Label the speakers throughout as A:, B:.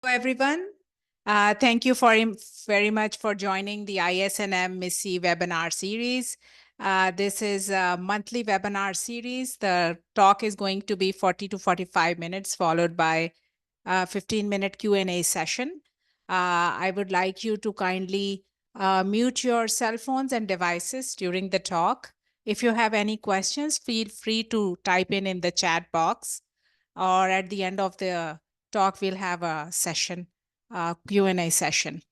A: Everyone. Thank you very much for joining the IASNM MISSI webinar series. This is a monthly webinar series. The talk is going to be 40 to 45 minutes, followed by a 15-minute Q&A session. I would like you to kindly mute your cell phones and devices during the talk. If you have any questions, feel free to type in the chat box, or at the end of the talk, we'll have a session, Q&A session.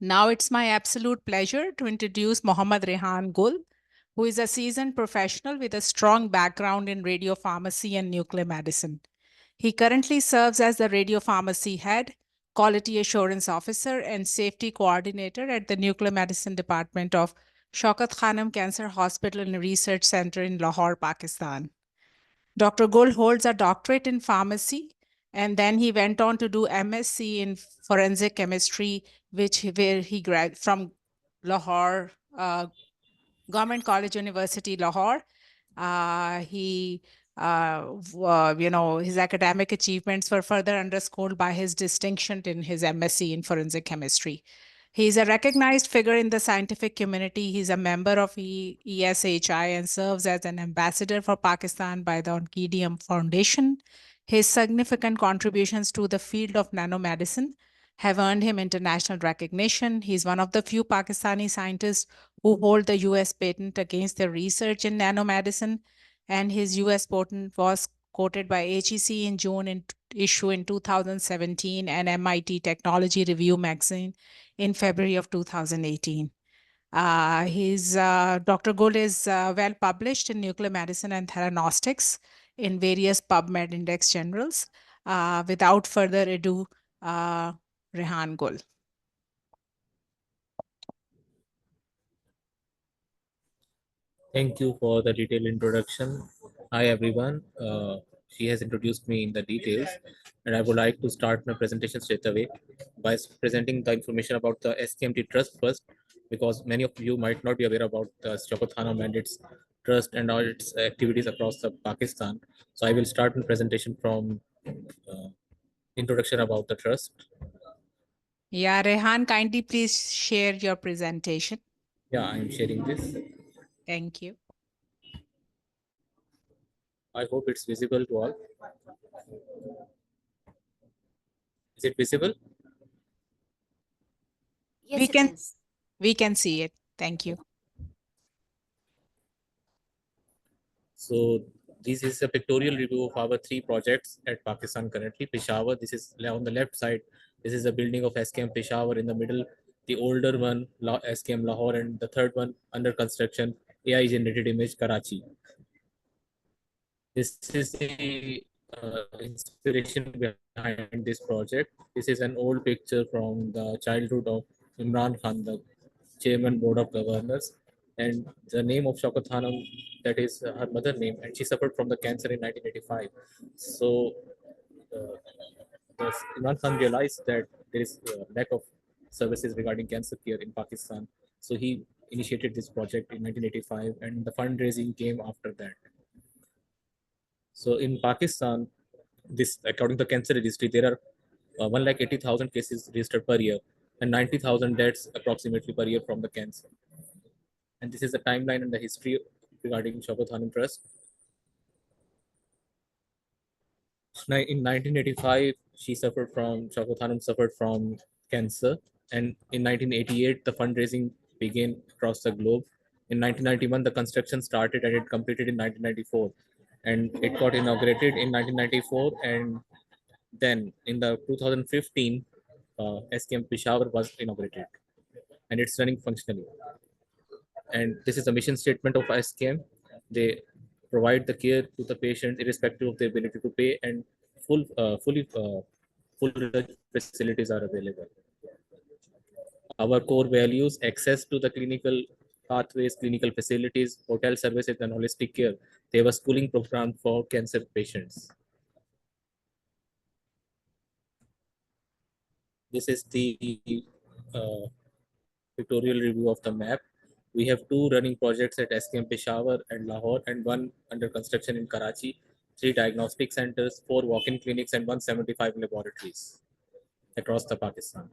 A: Now it's my absolute pleasure to introduce Mohammad Rehan Gul, who is a seasoned professional with a strong background in radiopharmacy and nuclear medicine. He currently serves as the Radiopharmacy Head, Quality Assurance Officer, and Safety Coordinator at the Nuclear Medicine Department of Shaukat Khanum Cancer Hospital and Research Center in Lahore, Pakistan. Dr. Gul holds a doctorate in pharmacy, and then he went on to do MSc in forensic chemistry, where he graduated from Lahore, Government College University, Lahore. He, his academic achievements were further underscored by his distinction in his MSc in forensic chemistry. He's a recognized figure in the scientific community. He's a member of ESHI and serves as an ambassador for Pakistan by the Onkedium Foundation. His significant contributions to the field of nanomedicine have earned him international recognition. He's one of the few Pakistani scientists who hold the US patent against their research in nanomedicine, and his US patent was quoted by HEC in June issue in 2017 and MIT Technology Review magazine in February of 2018. Dr. Gul is well published in nuclear medicine and theranostics in various PubMed index journals. Without further ado, Rehan Gul.
B: Thank you for the detailed introduction. Hi, everyone. She has introduced me in the details, and I would like to start my presentation straight away by presenting the information about the SKMT Trust first, because many of you might not be aware about the Shaukat Khanum and its trust and all its activities across the Pakistan. So I will start my presentation from introduction about the trust.
A: Yeah, Rehan, kindly please share your presentation.
B: Yeah, I am sharing this.
A: Thank you.
B: I hope it's visible to all. Is it visible?
C: Yes,
A: We
C: it
A: can
C: is.
A: we can see it. Thank you.
B: So this is a pictorial review of our three projects at Pakistan currently. Peshawar, this is on the left side. This is the building of SKM Peshawar. In the middle, the older one, SKM Lahore, and the third one under construction, AI generated image Karachi. This is the inspiration behind this project. This is an old picture from the childhood of Imran Khan, the chairman board of governors, and the name of Shaukat Khanum, that is her mother name, and she suffered from the cancer in 1985. So Imran Khan realized that there is a lack of services regarding cancer care in Pakistan. So he initiated this project in 1985, and the fundraising came after that. So in Pakistan, this according to the cancer registry, there are 1,80,000 cases registered per year and 90,000 deaths approximately per year from the cancer. And this is the timeline and the history regarding Shaukat Khanum Trust. In 1985, Shaukat Khanum suffered from cancer, and in 1988, the fundraising began across the globe. In 1991, the construction started and it completed in 1994, and it got inaugurated in 1994, and then in the 2015, SKM Peshawar was inaugurated, and it's running functionally. And this is the mission statement of SKM. They provide the care to the patient irrespective of their ability to pay, and full facilities are available. Our core values: access to the clinical pathways, clinical facilities, hotel services, and holistic care. They have a schooling program for cancer patients. This is the uh, pictorial review of the map. We have two running projects at SKM Peshawar and Lahore, and one under construction in Karachi, three diagnostic centers, four walk-in clinics, and 175 laboratories. across the Pakistan.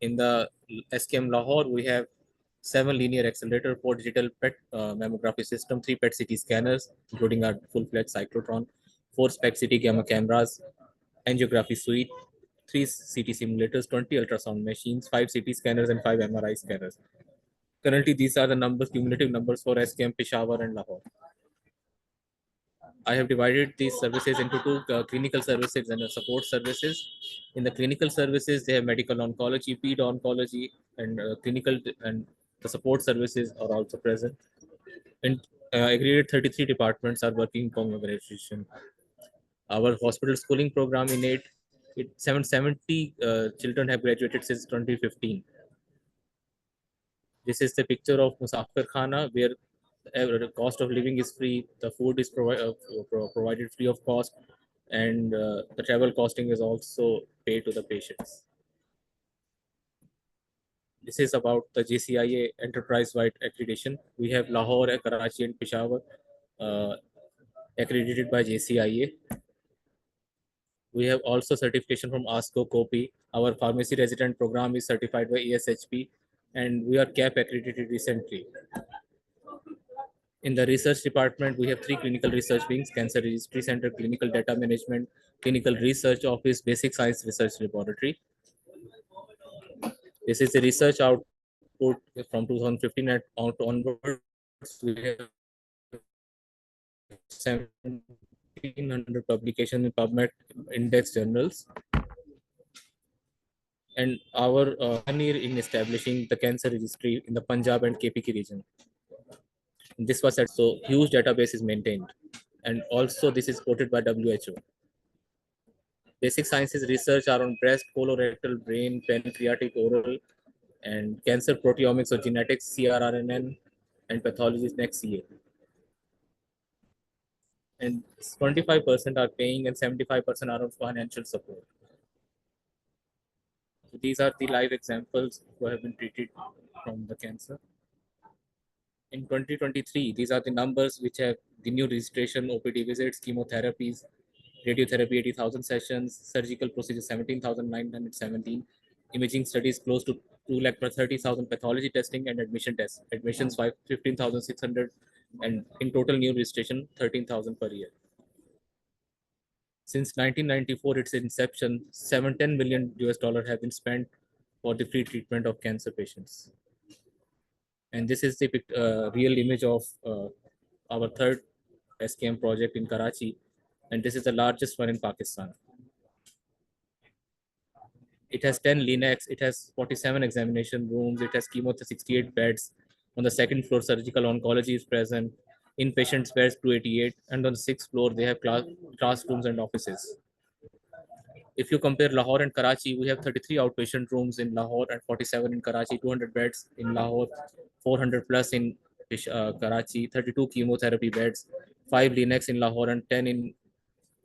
B: In the SKM Lahore, we have 7 linear accelerator, 4 digital PET mammography system, 3 PET CT scanners, including our full-fledged cyclotron, 4 SPECT CT gamma cameras, angiography suite, 3 CT simulators, 20 ultrasound machines, 5 CT scanners, and 5 MRI scanners. Currently, these are the numbers, cumulative numbers for SKM Peshawar and Lahore. I have divided these services into two clinical services and support services. In the clinical services, they have medical oncology, ped oncology, and clinical and the support services are also present. And aggregate 33 departments are working in congregation. Our hospital schooling program in it 770 children have graduated since 2015. This is the picture of Musafir Khana, where the cost of living is free, the food is provided free of cost, and the travel costing is also paid to the patients. This is about the JCIA enterprise-wide accreditation. We have Lahore, Karachi, and Peshawar accredited by JCIA. We have also certification from ASCO COPI. Our pharmacy resident program is certified by ESHP, and we are CAP accredited recently. In the research department, we have 3 clinical research wings: Cancer Registry Center, Clinical Data Management, Clinical Research Office, Basic Science Research Laboratory. This is the research output from 2015 and onwards. We have 1,700 publications in PubMed index journals. And our pioneer in establishing the cancer registry in the Punjab and KPK region. This was so huge database is maintained, and also this is quoted by WHO. Basic sciences research are on breast, colorectal, brain, pancreatic, oral, and cancer proteomics or genetics, CRRNN, and pathology is next year. And 25% are paying and 75% are on financial support. So these are the live examples who have been treated from the cancer. In 2023, these are the numbers which have the new registration, OPD visits, chemotherapies, radiotherapy 80,000 sessions, surgical procedures 17,917, imaging studies close to 2,30,000, pathology testing and admission tests, admissions 15,600, and in total new registration 13,000 per year. Since 1994, its inception, $710 million have been spent for the free treatment of cancer patients. And this is the real image of our third SKM project in Karachi, and this is the largest one in Pakistan. It has 10 linacs, it has 47 examination rooms, it has chemo 68 beds. On the second floor, surgical oncology is present, inpatient beds 288, and on the sixth floor, they have classrooms and offices. If you compare Lahore and Karachi, we have 33 outpatient rooms in Lahore and 47 in Karachi, 200 beds in Lahore, 400 plus in Karachi, 32 chemotherapy beds, 5 linacs in Lahore and 10 in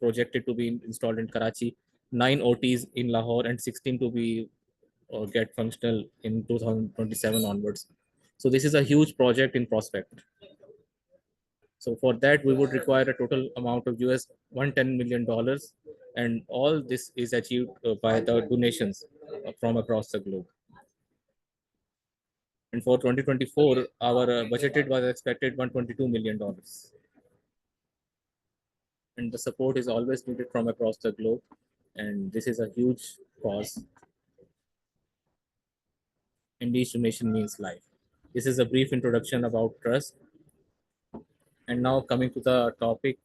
B: projected to be installed in Karachi, 9 OTs in Lahore and 16 to be or get functional in 2027 onwards. So this is a huge project in prospect. So for that, we would require a total amount of US $110 million. And all this is achieved by the donations from across the globe. And for 2024, our budgeted was expected $122 million. And the support is always needed from across the globe. And this is a huge cause. And each donation means life. This is a brief introduction about trust. And now coming to the topic.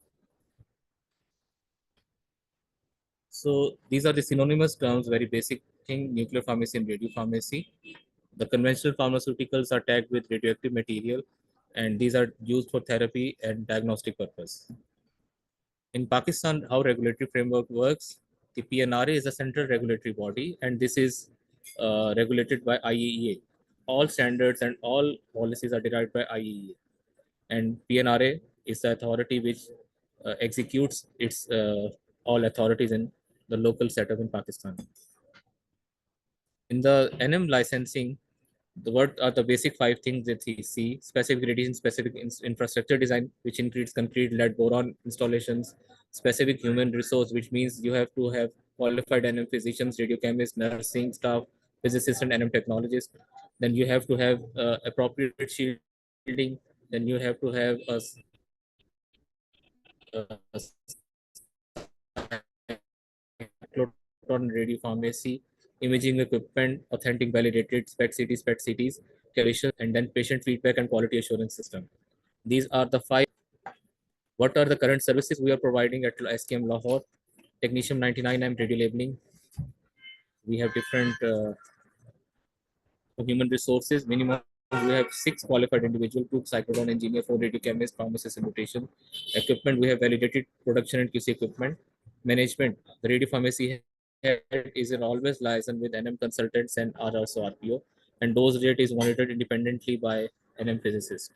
B: So these are the synonymous terms, very basic thing: nuclear pharmacy and radiopharmacy. The conventional pharmaceuticals are tagged with radioactive material, and these are used for therapy and diagnostic purpose. In Pakistan, how regulatory framework works: the PNRA is a central regulatory body, and this is regulated by IAEA. All standards and all policies are derived by IAEA, and PNRA is the authority which executes its all authorities in the local setup in Pakistan. In the NM licensing, what are the basic 5 things that we see: specific radiation, specific infrastructure design, which includes concrete, lead, boron installations; specific human resource, which means you have to have qualified NM physicians, radiochemists, nursing staff, physicists, and NM technologists. Then you have to have appropriate shielding. Then you have to have cyclotron radiopharmacy, imaging equipment, authentic validated SPECT CTs, calibration, and then patient feedback and quality assurance system. These are the five. What are the current services we are providing at SKM Lahore? Technetium 99M radio labeling. We have different human resources. Minimum, we have 6 qualified individual, 2 cyclotron engineer, 4 radio chemists, pharmacists, and rotation. Equipment, we have validated production and QC equipment. Management, the Radiopharmacy Head is an always liaison with NM consultants and are also RPO. And dose rate is monitored independently by NM physicists.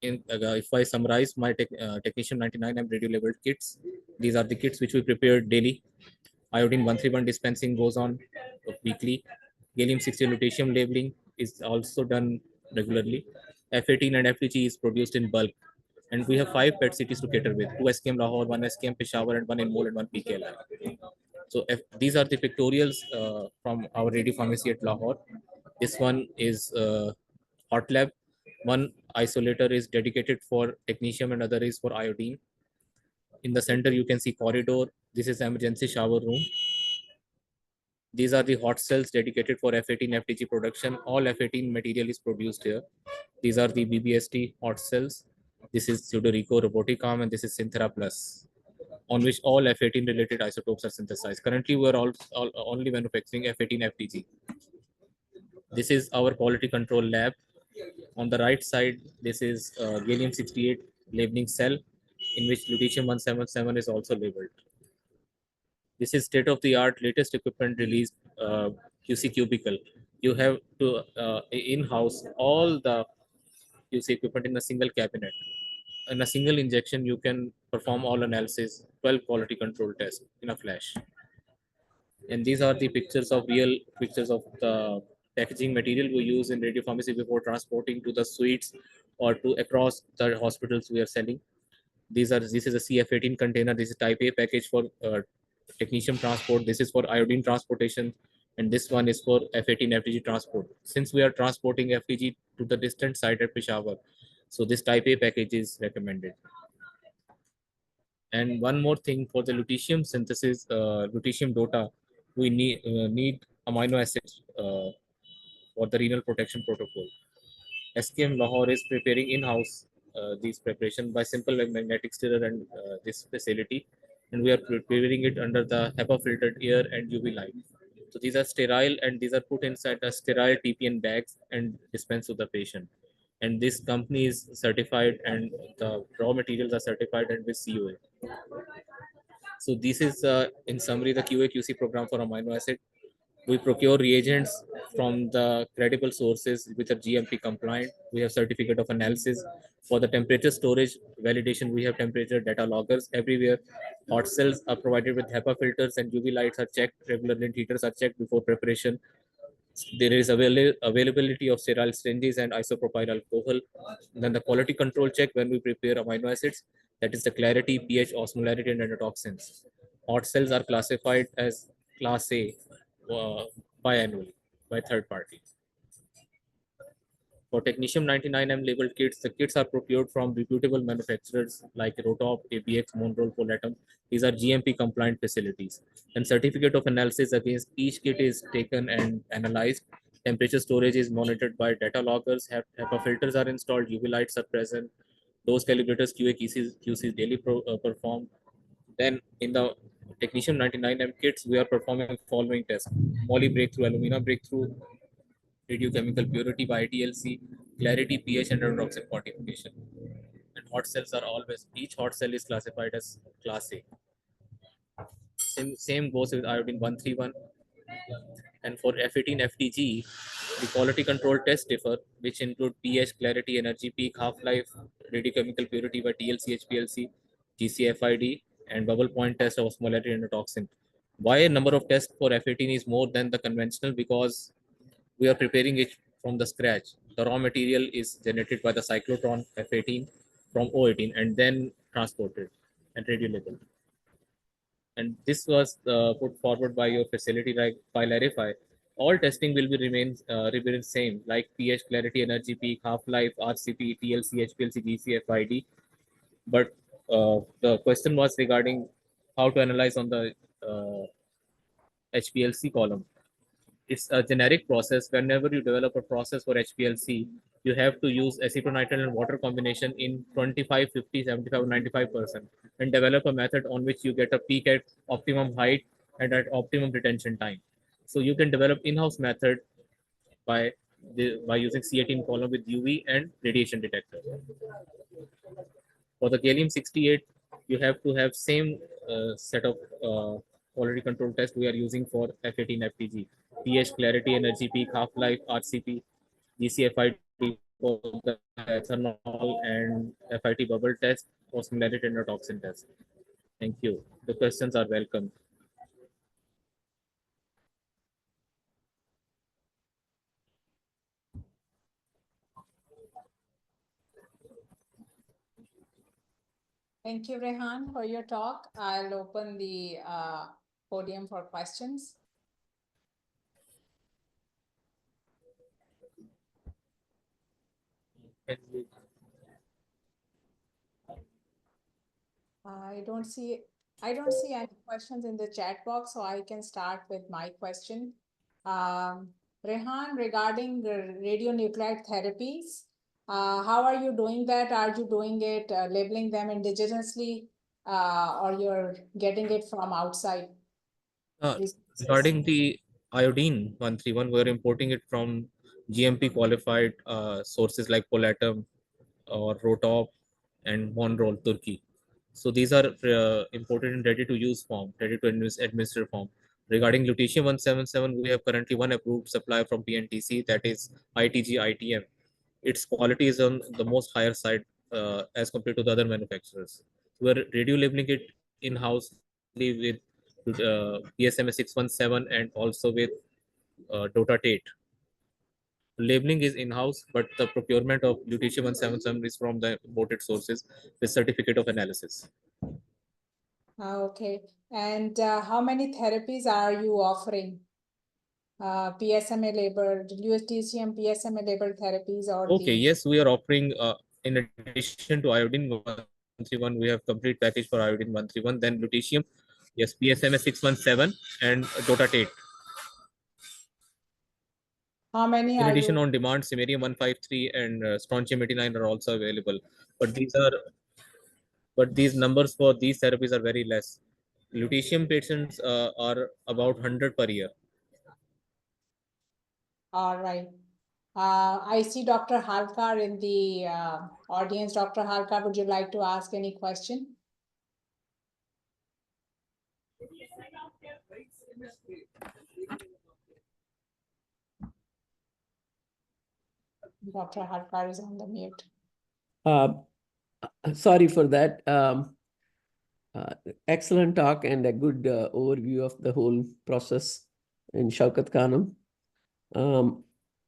B: If I summarize my Technetium 99M radio labeled kits, these are the kits which we prepare daily. Iodine 131 dispensing goes on weekly. Gallium-60 lutetium labeling is also done regularly. F18 and FTG is produced in bulk. And we have 5 PET CTs to cater with, 2 SKM Lahore, 1 SKM Peshawar, and 1 in Mole, and 1 PKLI. So these are the pictorials from our radio pharmacy at Lahore. This one is hot lab. One isolator is dedicated for technetium and other is for iodine. In the center, you can see corridor. This is emergency shower room. These are the hot cells dedicated for F18 FTG production. All F18 material is produced here. These are the BBST hot cells. This is Pseudorico robotic arm, and this is Synthera Plus, on which all F18 related isotopes are synthesized. Currently, we are only manufacturing F18 FTG. This is our quality control lab. On the right side, this is gallium-68 labeling cell, in which lutetium 177 is also labeled. This is state-of-the-art, latest equipment released, QC cubicle. You have to in-house all the QC equipment in a single cabinet. In a single injection, you can perform all analysis, 12 quality control tests in a flash. And these are the real pictures of the packaging material we use in radiopharmacy before transporting to the suites or to across the hospitals we are selling. This is a CF18 container. This is type A package for technetium transport. This is for iodine transportation, and this one is for F18 FTG transport. Since we are transporting FTG to the distant site at Peshawar, so this type A package is recommended. And one more thing, for the lutetium synthesis, lutetium DOTA, we need amino acids for the renal protection protocol. SKM Lahore is preparing in-house these preparation by simple magnetic stirrer and this facility, and we are preparing it under the HEPA filtered air and UV light. So these are sterile, and these are put inside a sterile TPN bags and dispensed to the patient. And this company is certified, and the raw materials are certified and with COA. So this is, in summary, the QA/QC program for amino acid. We procure reagents from the credible sources which are GMP compliant. We have certificate of analysis. For the temperature storage validation, we have temperature data loggers everywhere. Hot cells are provided with HEPA filters, and UV lights are checked regularly, and heaters are checked before preparation. There is availability of sterile syringes and isopropyl alcohol. Then the quality control check when we prepare amino acids, that is the clarity, pH, osmolarity, and endotoxins. Hot cells are classified as class A biannually by third party. For Technetium 99M labeled kits, the kits are procured from reputable manufacturers like Rotop, ABX, Monroe, Polatum. These are GMP compliant facilities. And certificate of analysis against each kit is taken and analyzed. Temperature storage is monitored by data loggers. HEPA filters are installed. UV lights are present. Dose calibrators, QA/QC daily performed. Then in the Technetium 99M kits, we are performing following tests: moly breakthrough, alumina breakthrough, radiochemical purity by ITLC, clarity, pH, and endotoxin quantification. And hot cells are always, each hot cell is classified as class A. Same goes with iodine 131. And for F18 FTG, the quality control tests differ, which include pH, clarity, energy peak, half-life, radiochemical purity by TLC, HPLC, GCFID, and bubble point test of osmolarity and toxin. Why a number of tests for F18 is more than the conventional? Because we are preparing it from the scratch. The raw material is generated by the cyclotron F18 from O18 and then transported. and radio label. And this was put forward by your facility like by Larify. All testing will be remain same, like pH, clarity, energy peak, half-life, RCP, TLC, HPLC, GCFID. But the question was regarding how to analyze on the HPLC column. It's a generic process. Whenever you develop a process for HPLC, you have to use acetonitrile and water combination in 25, 50, 75, 95%, and develop a method on which you get a peak at optimum height and at optimum retention time. So you can develop in-house method by by using C18 column with UV and radiation detector. For the gallium-68, you have to have same set of quality control test we are using for F18 FTG. pH, clarity, energy peak, half-life, RCP, GCFID for the ethanol, and FIT bubble test for similarity and toxin test. Thank you. The questions are welcome.
A: Thank you, Rehan, for your talk. I'll open the podium for questions. I don't see any questions in the chat box, so I can start with my question. Rehan, regarding the radionuclide therapies, how are you doing that? Are you doing it, labeling them indigenously, or you're getting it from outside
B: Uh,
A: resources?
B: Regarding the iodine 131, we're importing it from GMP qualified sources like Polatum or Rotop and Monroe, Turkey. So these are imported in ready-to-use form, ready-to-administer form. Regarding lutetium 177, we have currently one approved supply from PNTC, that is ITG ITM. Its quality is on the most higher side as compared to the other manufacturers. We're radio labeling it in-house with PSMA 617 and also with Dota Tate. Labeling is in-house, but the procurement of lutetium 177 is from the imported sources with certificate of analysis.
A: Okay. And how many therapies are you offering? PSMA labeled, lutetium PSMA labeled therapies or
B: Okay,
A: the
B: yes, we are offering, in addition to iodine 131, we have complete package for iodine 131, then lutetium, yes, PSMA 617 and dotatate.
A: how many
B: In
A: are
B: addition,
A: you?
B: on demand, samarium 153 and strontium 89 are also available. But these numbers for these therapies are very less. Lutetium patients are about 100 per year.
A: All right. I see Dr. Halkar in the audience. Dr. Halkar, would you like to ask any question? Dr. Halkar is on the mute.
C: Sorry for that. Excellent talk and a good overview of the whole process in Shaukat Khanum.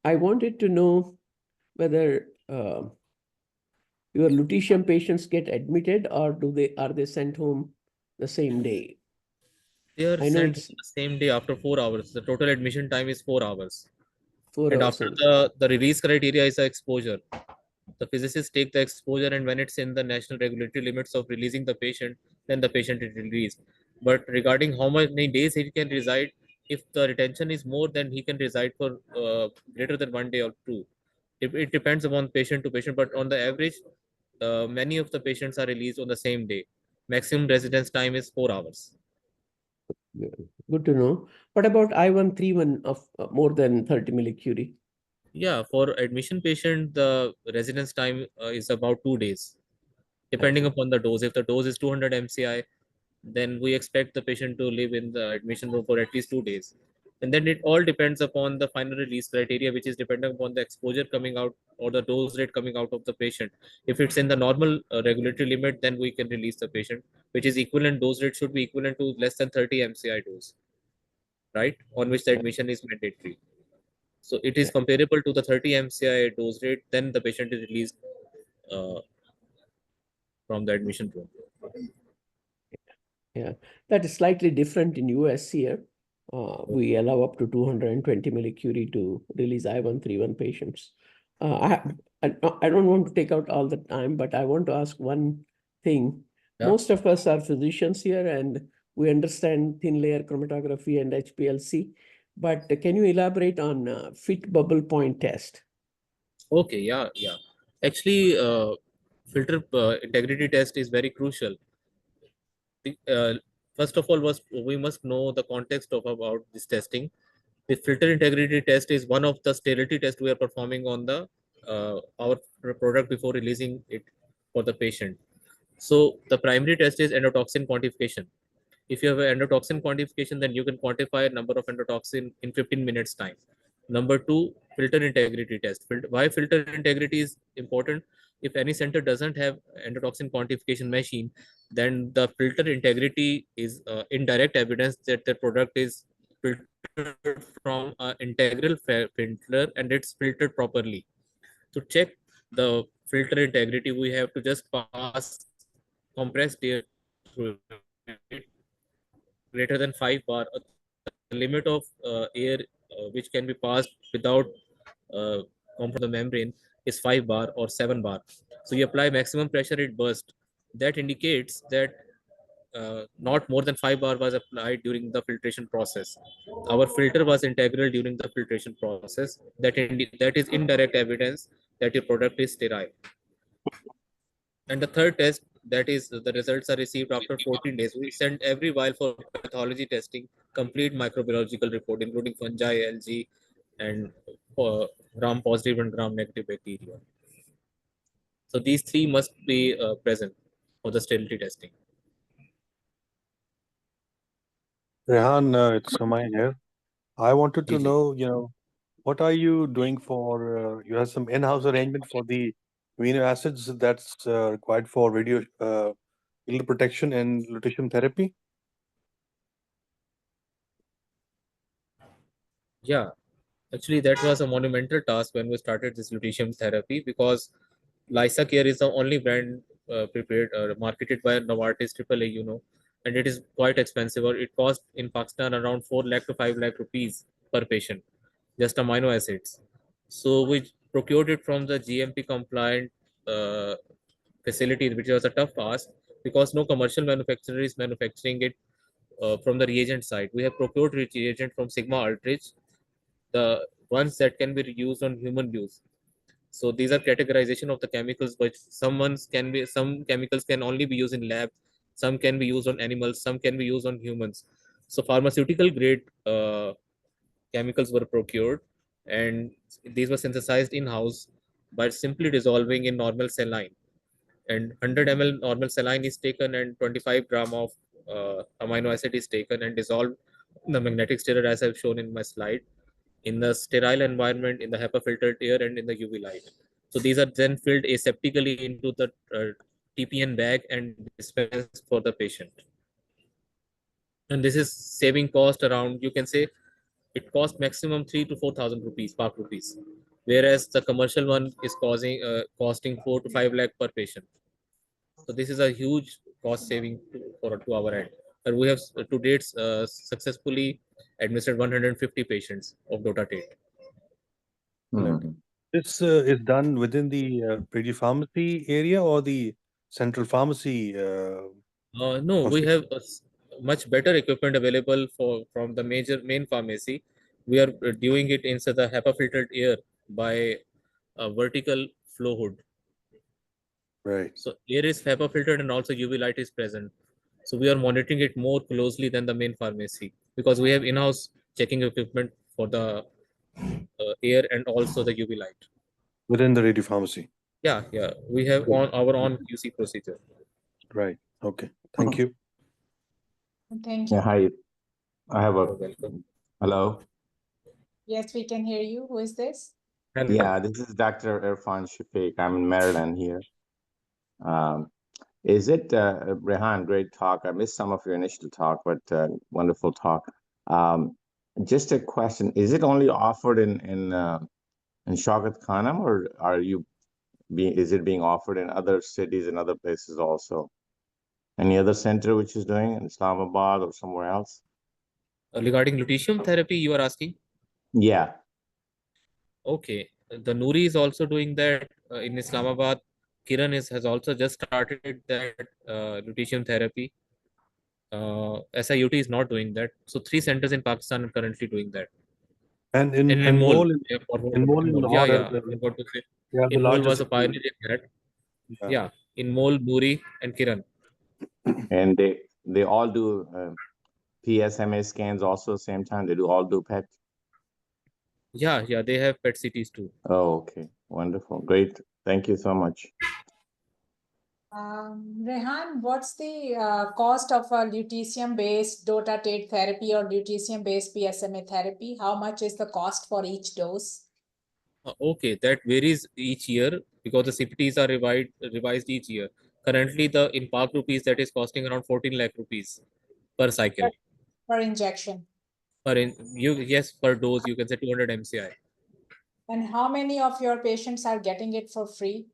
C: I wanted to know whether your lutetium patients get admitted or are they sent home the same day?
B: They are
C: I know
B: sent
C: it's
B: the same day after 4 hours. The total admission time is 4 hours.
C: 4 hours
B: And after
C: only.
B: the release criteria is the exposure. The physicists take the exposure, and when it's in the national regulatory limits of releasing the patient, then the patient is released. But regarding how many days he can reside, if the retention is more, then he can reside for greater than 1 day or two. It depends upon patient to patient, but on the average, many of the patients are released on the same day. Maximum residence time is 4 hours.
C: good to know. What about I-131 of more than 30 millicurie?
B: Yeah, for admission patient, the residence time is about 2 days, depending
C: Okay.
B: upon the dose. If the dose is 200 MCI, then we expect the patient to live in the admission room for at least 2 days. And then it all depends upon the final release criteria, which is dependent upon the exposure coming out or the dose rate coming out of the patient. If it's in the normal regulatory limit, then we can release the patient, which is equivalent dose rate should be equivalent to less than 30 MCI dose, right? On which the admission is mandatory. So it is
C: Yeah.
B: comparable to the 30 MCI dose rate, then the patient is released uh, from the admission room.
C: Yeah, that is slightly different in US here. We allow up to 220 millicurie to release I-131 patients. I don't want to take out all the time, but I want to ask one thing.
B: Yeah.
C: Most of us are physicians here, and we understand thin layer chromatography and HPLC, but can you elaborate on fit bubble point test?
B: Okay, yeah. Actually, filter integrity test is very crucial. First of all, we must know the context of about this testing. The filter integrity test is one of the sterility tests we are performing on the our product before releasing it for the patient. So the primary test is endotoxin quantification. If you have an endotoxin quantification, then you can quantify a number of endotoxin in 15 minutes time. Number two, filter integrity test. Why filter integrity is important? If any center doesn't have endotoxin quantification machine, then the filter integrity is indirect evidence that the product is filtered from an integral filter and it's filtered properly. To check the filter integrity, we have to just pass compressed air through it greater than 5 bar. The limit of air which can be passed without uh, the membrane is 5 bar or 7 bar. So you apply maximum pressure, it bursts. That indicates that not more than 5 bar was applied during the filtration process. Our filter was integral during the filtration process. That is indirect evidence that your product is sterile. And the third test, that is the results are received after 14 days. We send every vial for pathology testing, complete microbiological report, including fungi, algae, and gram positive and gram negative bacteria. So these three must be present for the sterility testing.
D: Rehan, it's Samay here. I wanted to
B: Easy.
D: know, what are you doing for, you have some in-house arrangement for the amino acids that's required for radio yield protection and lutetium therapy?
B: Yeah, actually, that was a monumental task when we started this lutetium therapy because Lysa Care is the only brand prepared marketed by Novartis AAA, and it is quite expensive. Or it costs in Pakistan around 4 lakh to 5 lakh rupees per patient, just amino acids. So we procured it from the GMP compliant uh, facility, which was a tough task because no commercial manufacturer is manufacturing it from the reagent side. We have procured reagent from Sigma Aldrich, the ones that can be used on human use. So these are categorization of the chemicals, but some chemicals can only be used in lab, some can be used on animals, some can be used on humans. So pharmaceutical grade chemicals were procured, and these were synthesized in house by simply dissolving in normal saline. And 100 ml normal saline is taken, and 25 gram of amino acid is taken and dissolved in the magnetic stirrer, as I've shown in my slide, in the sterile environment, in the HEPA filtered air, and in the UV light. So these are then filled aseptically into the TPN bag and dispensed for the patient. And this is saving cost around, you can say, it costs maximum 3 to 4,000 rupees, Pak rupees, whereas the commercial one is costing 4 to 5 lakh per patient. So this is a huge cost saving to our end. And we have to date successfully administered 150 patients of Dotatate.
D: This is done within the radiopharmacy area or the central pharmacy?
B: No, we
D: hospital?
B: have much better equipment available from the main pharmacy. We are doing it inside the HEPA filtered air by a vertical flow hood.
D: Right.
B: So air is HEPA filtered and also UV light is present. So we are monitoring it more closely than the main pharmacy because we have in-house checking equipment for the air and also the UV light.
D: Within the radiopharmacy.
B: Yeah. We have
D: Right.
B: on our own QC procedure.
D: Right. Okay. Thank you.
A: Thank
E: Yeah,
A: you.
E: hi. I have
B: You're
E: a
B: welcome.
E: hello.
A: Yes, we can hear you. Who is this?
B: Hello.
E: Yeah, this is Dr. Irfan Shafiq. I'm in Maryland here. Is it Rehan? Great talk. I missed some of your initial talk, but wonderful talk. Just a question: is it only offered in Shaukat Khanum, or is it being offered in other cities and other places also? Any other center which is doing in Islamabad or somewhere else?
B: Regarding lutetium therapy, you are asking?
E: Yeah.
B: Okay. The Noori is also doing that in Islamabad. Kiran has also just started that lutetium therapy. SIUT is not doing that. So 3 centers in Pakistan are currently doing that.
D: And
B: In Mol,
D: in Mol in
B: yeah,
D: Lahore,
B: yeah. I forgot to say.
D: they are the
B: In Mol was
D: largest.
B: a pioneer in that.
D: Yeah.
B: Yeah. In Mol, Noori, and Kiran.
E: And they all do PSMA scans also same time. They all do PET.
B: Yeah, yeah. They have PET CTs too.
E: Oh, okay, wonderful, great. Thank you so much.
A: Rehan, what's the cost of a lutetium-based dotatate therapy or lutetium-based PSMA therapy? How much is the cost for each dose?
B: Okay, that varies each year because the CPTs are revised each year. Currently, the in Pak rupees that is costing around 14 lakh rupees per cycle.
A: Per injection.
B: Yes, per dose you can say 200 MCI.
A: And how many of your patients are getting it for free?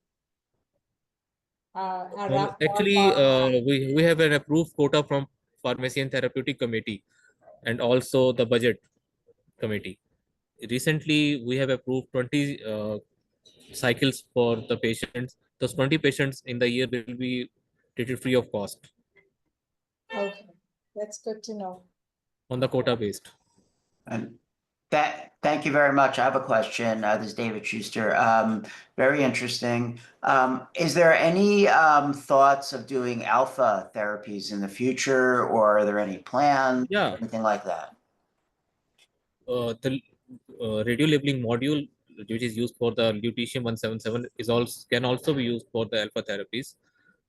A: A rough
B: Actually,
A: ballpark.
B: we have an approved quota from Pharmacy and Therapeutic Committee and also the Budget Committee. Recently, we have approved 20 cycles for the patients. Those 20 patients in the year will be treated free of cost
A: Okay, that's good to know.
B: on the quota based.
F: And thank you very much. I have a question. This is David Schuster. Very interesting. Is there any thoughts of doing alpha therapies in the future, or are there any plans?
B: Yeah.
F: Or anything like that?
B: The radio labeling module, which is used for the lutetium 177, can also be used for the alpha therapies.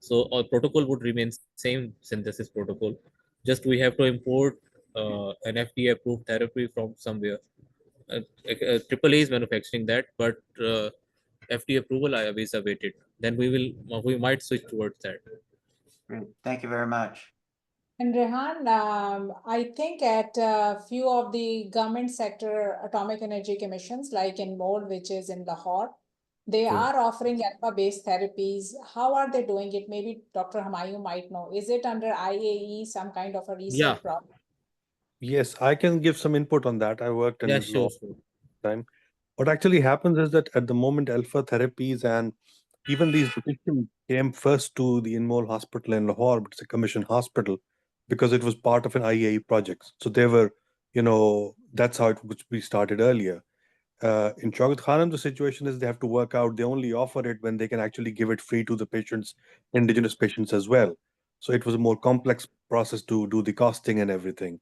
B: So our protocol would remain same synthesis protocol. Just we have to import an FDA approved therapy from somewhere. AAA is manufacturing that, but FDA approval is awaited. Then we might switch towards that.
F: Great. Thank you very much.
A: And Rehan, I think at a few of the government sector atomic energy commissions, like in MOLD, which is in Lahore, they are offering alpha-based therapies. How are they doing it? Maybe Dr. Hamayu might know. Is it under IAE, some kind of a research program?
D: Yes, I can give some input on that. I worked in
B: Yeah, sure.
D: time. What actually happens is that at the moment, alpha therapies and even these lutetium came first to the Inmol Hospital in Lahore, but it's a commissioned hospital because it was part of an IAE project. So they were, that's how we started earlier. In Shaukat Khanum, the situation is they have to work out. They only offer it when they can actually give it free to the patients, indigenous patients as well. So it was a more complex process to do the costing and everything.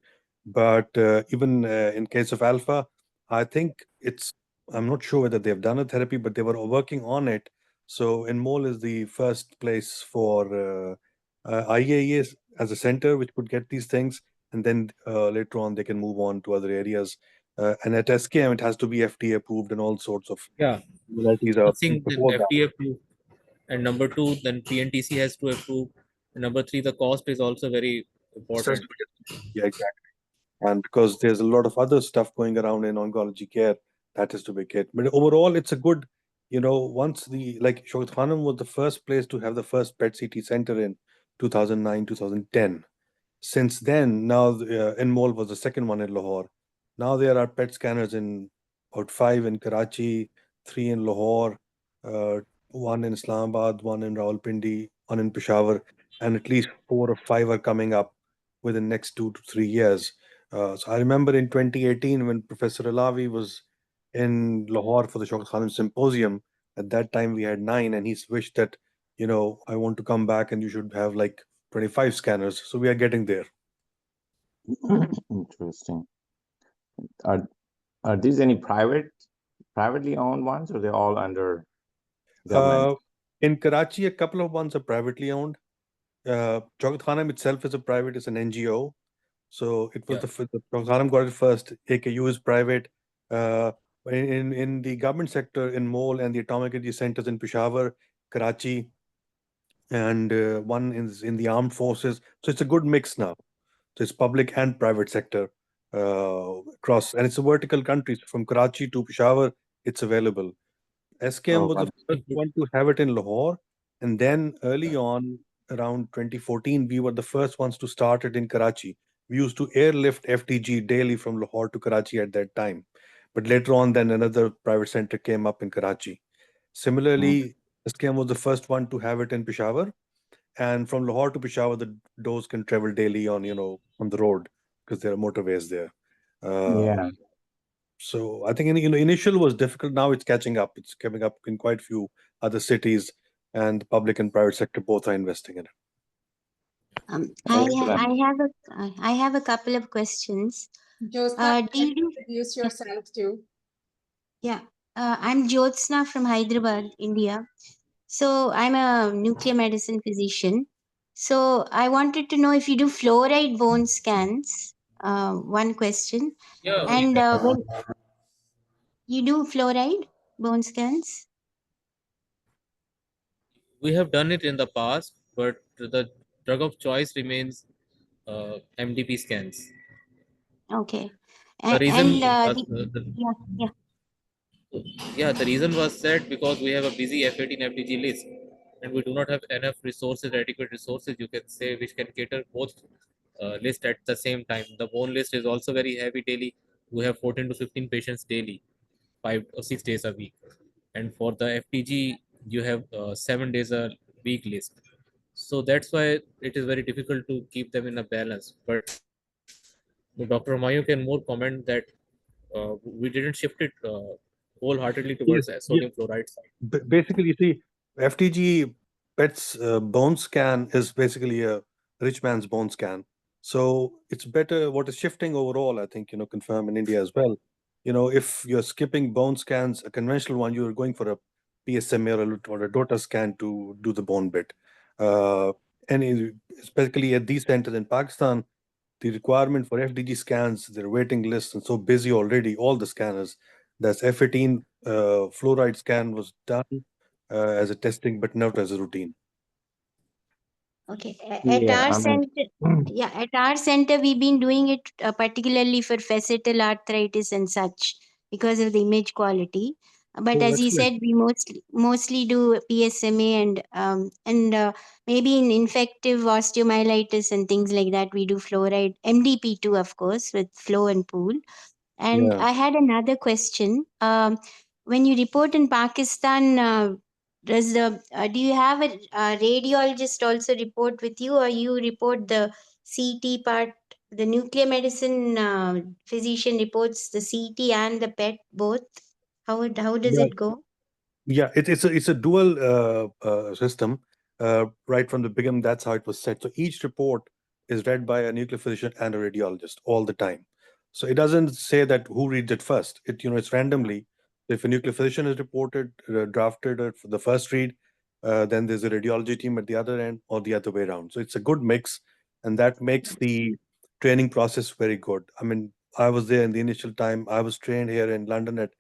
D: But even in case of Alpha, I think I'm not sure whether they've done a therapy, but they were working on it. So Enmol is the first place for IAES as a center which could get these things. And then later on, they can move on to other areas. And at SKM, it has to be FDA approved and all sorts of varieties are
B: Then
D: before that.
B: FDA approved. And number two, then PNTC has to approve. And number three, the cost is also very important.
D: Yeah, exactly. And because there's a lot of other stuff going around in oncology care, that has to be kept. But overall, it's a good, once like Shaukat Khanum was the first place to have the first PET CT center in 2009, 2010. Since then, now Enmol was the second one in Lahore. Now there are PET scanners in about 5 in Karachi, 3 in Lahore, 1 in Islamabad, 1 in Rawalpindi, 1 in Peshawar, and at least 4 or 5 are coming up within the next 2 to 3 years. So I remember in 2018 when Professor Alawi was in Lahore for the Shaukat Khanum Symposium. At that time we had 9, and he's wished that, I want to come back and you should have like 25 scanners. So we are getting there.
E: Interesting. Are these any privately owned ones, or they're all under government?
D: In Karachi, a couple of ones are privately owned. Shaukat Khanum itself is it's an NGO. So it was the Shaukat Khanum got it first. AKU is private. In the government sector, in Mol and the atomic energy centers in Peshawar, Karachi, and one is in the armed forces. So it's a good mix now. So it's public and private sector across, and it's a vertical country. So from Karachi to Peshawar, it's available. SKM was the first one to have it in Lahore, and then early on, around 2014, we were the first ones to start it in Karachi. We used to airlift FTG daily from Lahore to Karachi at that time. But later on, then another private center came up in Karachi. Similarly, SKM was the first one to have it in Peshawar. And from Lahore to Peshawar, the dose can travel daily on, on the road because there are motorways there.
E: Yeah.
D: So I think initial was difficult. Now it's catching up. It's coming up in quite a few other cities, and the public and private sector both are investing in it.
E: Excellent.
G: I have a couple of questions.
A: Jyotsna,
G: Do you do?
A: introduce yourself too.
G: Yeah, I'm Jyotsna from Hyderabad, India. So I'm a nuclear medicine physician. So I wanted to know if you do fluoride bone scans. One question.
B: Yeah,
G: And when you do fluoride bone scans?
B: we have done it in the past, but the drug of choice remains MDP scans.
G: Okay.
B: The reason
G: And
B: was,
G: yeah, yeah.
B: yeah, the reason was said because we have a busy F18 FTG list, and we do not have enough resources, adequate resources, you can say, which can cater both list at the same time. The bone list is also very heavy daily. We have 14 to 15 patients daily, 5 or 6 days a week, and for the FTG, you have 7 days a week list. So that's why it is very difficult to keep them in a balance. But Dr. Mayu can more comment that we didn't shift it wholeheartedly
D: Yes,
B: towards the
D: yes.
B: sodium fluoride side.
D: Basically, you see, FTG PET's bone scan is basically a rich man's bone scan. So it's better. What is shifting overall, I think, confirm in India as well. If you're skipping bone scans, a conventional one, you're going for a PSMA or a DOTA scan to do the bone bit. Especially at these centers in Pakistan, the requirement for FDG scans, their waiting lists, and so busy already, all the scanners. That's F18 fluoride scan was done as a testing, but not as a routine.
G: Okay. At
E: Yeah,
G: our
E: I mean,
G: center, yeah, at our center, we've been doing it particularly for facetal arthritis and such because of the image quality. But
D: Oh,
G: as
D: that's
G: you
D: great.
G: said, we mostly do PSMA and maybe in infective osteomyelitis and things like that, we do fluoride MDP too, of course, with flow and pool. And
D: Yeah.
G: I had another question. When you report in Pakistan, do you have a radiologist also report with you, or you report the CT part? The nuclear medicine physician reports the CT and the PET both. How does
D: Yeah.
G: it go?
D: Yeah, it's a dual system. Right from the beginning, that's how it was set. So each report is read by a nuclear physician and a radiologist all the time. So it doesn't say that who reads it first. It's randomly. If a nuclear physician is reported, drafted it for the first read, then there's a radiology team at the other end, or the other way around. So it's a good mix, and that makes the training process very good. I mean, I was there in the initial time. I was trained here in London at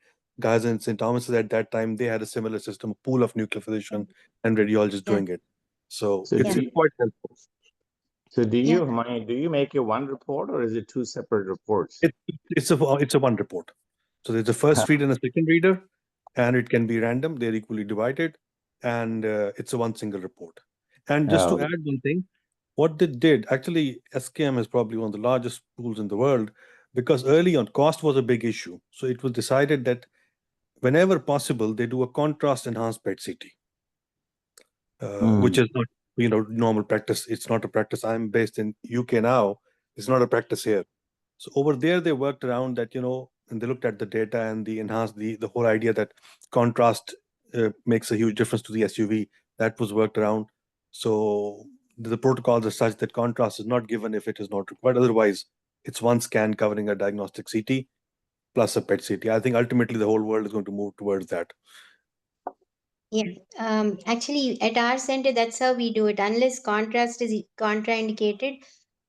D: guys in St. Thomas's at that time. They had a similar system, a pool of nuclear physicians and radiologists
G: Yeah,
D: doing it. So
E: so
D: it's,
G: yeah,
E: do
D: it's quite helpful.
E: so do
G: yeah.
E: you, Hermione, do you make it one report or is it two separate reports?
D: It's a one report. So there's a first read and a second reader, and it can be random. They're equally divided, and it's a one single report. And just to
E: Oh,
D: add one thing, what they did actually, SKM is probably one of the largest pools in the world because early on cost was a big issue. So it was decided that whenever possible, they do a contrast enhanced PET CT. Which is not normal practice. It's not a practice. I'm based in UK now. It's not a practice here. So over there they worked around that, and they looked at the data and the enhanced the whole idea that contrast makes a huge difference to the SUV. That was worked around. So the protocols are such that contrast is not given if it is not required. Otherwise, it's one scan covering a diagnostic CT plus a PET CT. I think ultimately the whole world is going to move towards that.
G: Yeah, actually, at our center, that's how we do it. Unless contrast is contraindicated,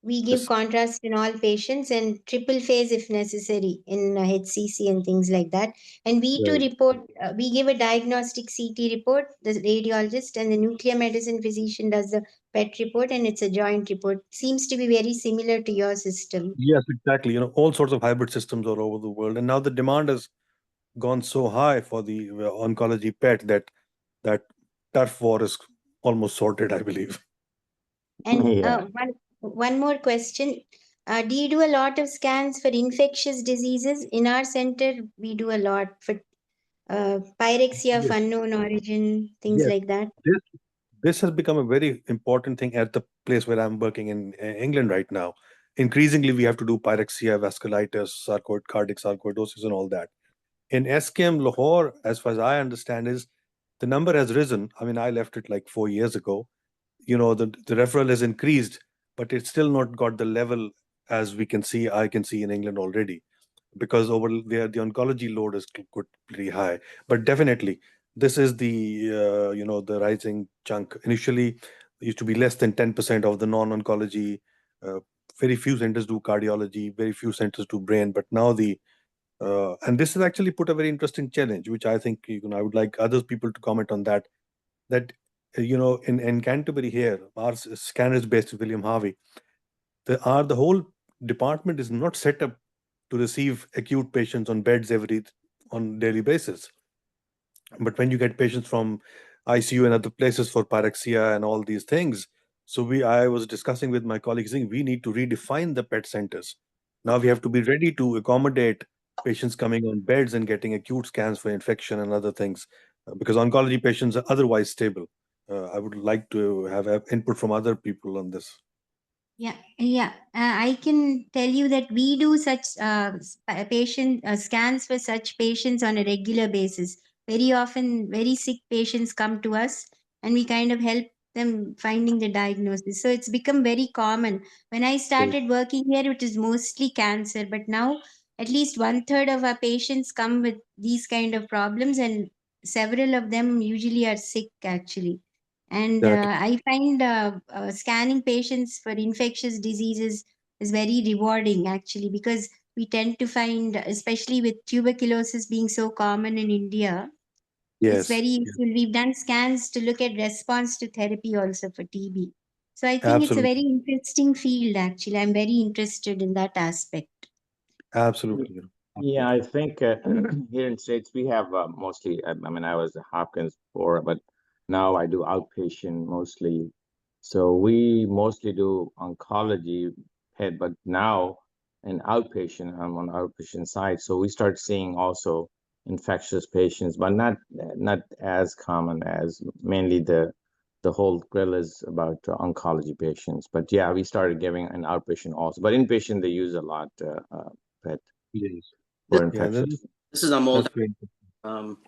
G: we give
D: Yes.
G: contrast in all patients and triple phase if necessary in HCC and things like that. And we too
D: Right.
G: report, we give a diagnostic CT report, the radiologist and the nuclear medicine physician does the PET report, and it's a joint report. Seems to be very similar to your system.
D: Yes, exactly. All sorts of hybrid systems all over the world, and now the demand has gone so high for the oncology PET that turf war is almost sorted, I believe.
G: And
E: Yeah.
G: one more question. Do you do a lot of scans for infectious diseases? In our center, we do a lot for pyrexia of
D: Yes.
G: unknown origin, things
D: Yes.
G: like that.
D: This has become a very important thing at the place where I'm working in England right now. Increasingly, we have to do pyrexia, vasculitis, cardiac sarcoidosis, and all that. In SKM Lahore, as far as I understand, is the number has risen. I mean, I left it like 4 years ago. The referral has increased, but it's still not got the level as I can see in England already, because over there the oncology load is good pretty high. But definitely, this is the rising chunk. Initially, it used to be less than 10% of the non-oncology. Uh, Very few centers do cardiology, very few centers do brain, but now and this has actually put a very interesting challenge, which I think I would like other people to comment on that. That in Canterbury here, our scanner is based in William Harvey. The whole department is not set up to receive acute patients on beds on daily basis. But when you get patients from ICU and other places for pyrexia and all these things, I was discussing with my colleagues, saying we need to redefine the PET centers. Now we have to be ready to accommodate patients coming on beds and getting acute scans for infection and other things, because oncology patients are otherwise stable. I would like to have input from other people on this.
G: Yeah. I can tell you that we do such patient scans for such patients on a regular basis. Very often, very sick patients come to us, and we kind of help them finding the diagnosis. So it's become very common. When I started working here, it was mostly cancer, but now at least 1/3 of our patients come with these kind of problems, and several of them usually are sick actually. And
D: Exactly.
G: I find scanning patients for infectious diseases is very rewarding actually, because we tend to find, especially with tuberculosis being so common in India, it's
D: Yes.
G: very useful. We've done scans to look at response to therapy also for TB. So I think it's a very
D: Absolutely.
G: interesting field actually. I'm very interested in that aspect.
D: Absolutely.
E: Yeah, I think here in States we have mostly. I mean, I was at Hopkins before, but now I do outpatient mostly. So we mostly do oncology head, but now in outpatient, I'm on outpatient side. So we start seeing also infectious patients, but not as common as mainly the whole grill is about oncology patients. But yeah, we started giving an outpatient also, but inpatient they use a lot PET
D: Yes.
E: for
D: Yeah.
E: infectious.
H: This is Amol.
D: That's great.
H: Um,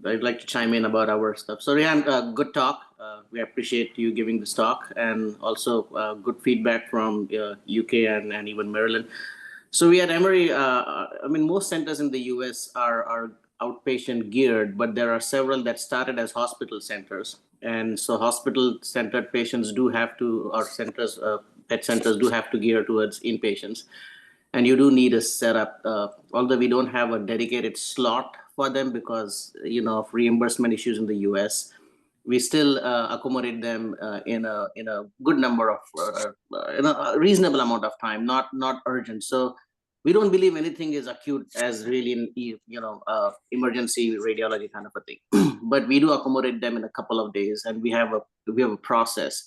H: I'd like to chime in about our stuff. So, Rehan, good talk. We appreciate you giving this talk, and also good feedback from UK and even Maryland. So we at Emory, I mean, most centers in the US are outpatient geared, but there are several that started as hospital centers. And so hospital centered patients do have to, or centers, PET centers do have to gear towards inpatients. And you do need a setup, although we don't have a dedicated slot for them because, of reimbursement issues in the US. We still accommodate them in a good number of in a reasonable amount of time, not urgent. So we don't believe anything is acute as really in emergency radiology kind of a thing. But we do accommodate them in a couple of days, and we have a process.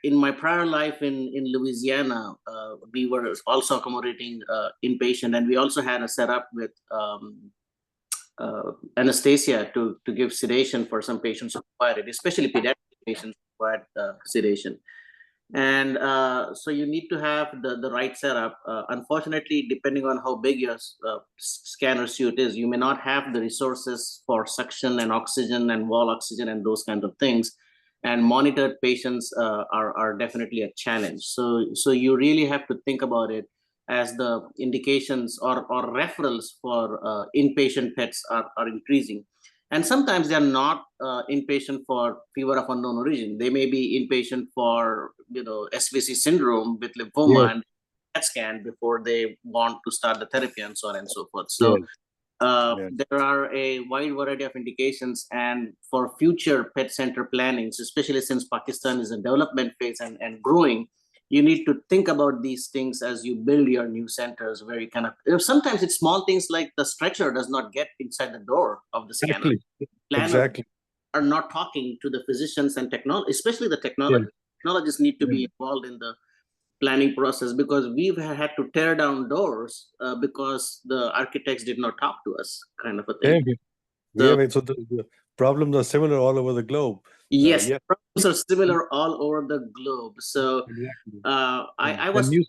H: In my prior life in Louisiana, we were also accommodating inpatient, and we also had a setup with anesthesia to give sedation for some patients who required it, especially pediatric patients who required sedation. And so you need to have the right setup. Unfortunately, depending on how big your scanner suite is, you may not have the resources for suction and oxygen and wall oxygen and those kinds of things. And monitored patients are definitely a challenge. So you really have to think about it as the indications or referrals for inpatient PETs are increasing. And sometimes they're not inpatient for fever of unknown origin. They may be inpatient for SVC syndrome with lymphoma
D: Yes.
H: and PET scan before they want to start the therapy and so on and so forth.
D: Yes.
H: So
D: Yes.
H: there are a wide variety of indications, and for future PET center plannings, especially since Pakistan is in development phase and growing, you need to think about these things as you build your new centers, where you kind of, sometimes it's small things like the stretcher does not get inside the door of the scanner.
D: Exactly.
H: Planner
D: Exactly.
H: are not talking to the physicians and technology, especially the technology. Technologists need to be involved in the planning process, because we've had to tear down doors because the architects did not talk to us, kind of a thing.
D: So the problems are similar all over the globe.
H: Yes, problems are similar all over the globe. So I was curious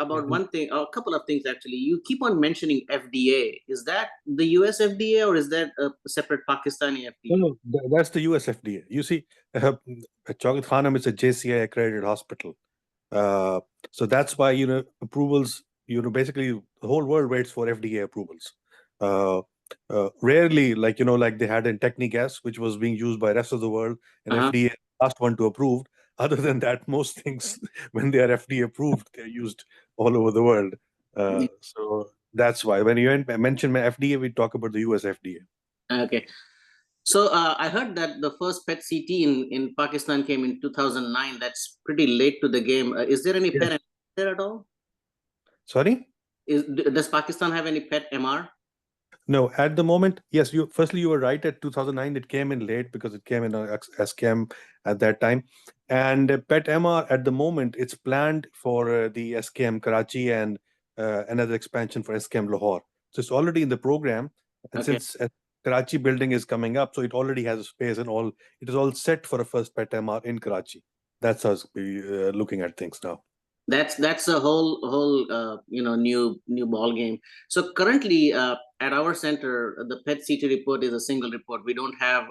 H: about one thing, a couple of things actually. You keep on mentioning FDA. Is that the US FDA or is that a separate Pakistani FDA?
D: No, that's the US FDA. You see, Shaukat Khanum is a JCI accredited hospital. So that's why, approvals, basically the whole world waits for FDA approvals. Rarely, like they had in Technigas, which was being used by the rest of the world, and FDA last one to approve. Other than that, most things, when they are FDA approved, they're used all over the world. So that's why when you mention FDA, we talk about the US FDA.
H: Okay. So I heard that the first PET CT in Pakistan came in 2009. That's pretty late to the game. Is there any PET there at all?
D: Sorry?
H: Does Pakistan have any PET MR?
D: No, at the moment, yes. Firstly, you were right. At 2009, it came in late because it came in SCAM at that time. And PET MR at the moment, it's planned for the SCAM Karachi and another expansion for SCAM Lahore. So it's already in the program. And since Karachi building is coming up, so it already has a space and all. It is all set for a first PET MR in Karachi. That's how we're looking at things now.
H: That's a whole new ball game. So currently at our center, the PET CT report is a single report. We don't have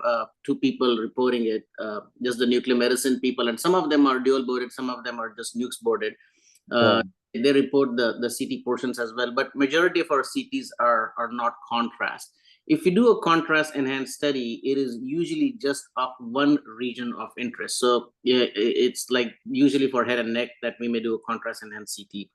H: two people reporting it, just the nuclear medicine people, and some of them are dual boarded, some of them are just nukes boarded. They report the CT portions as well, but majority of our CTs are not contrast. If you do a contrast enhanced study, it is usually just of one region of interest. So yeah, it's like usually for head and neck that we may do a contrast enhanced CT,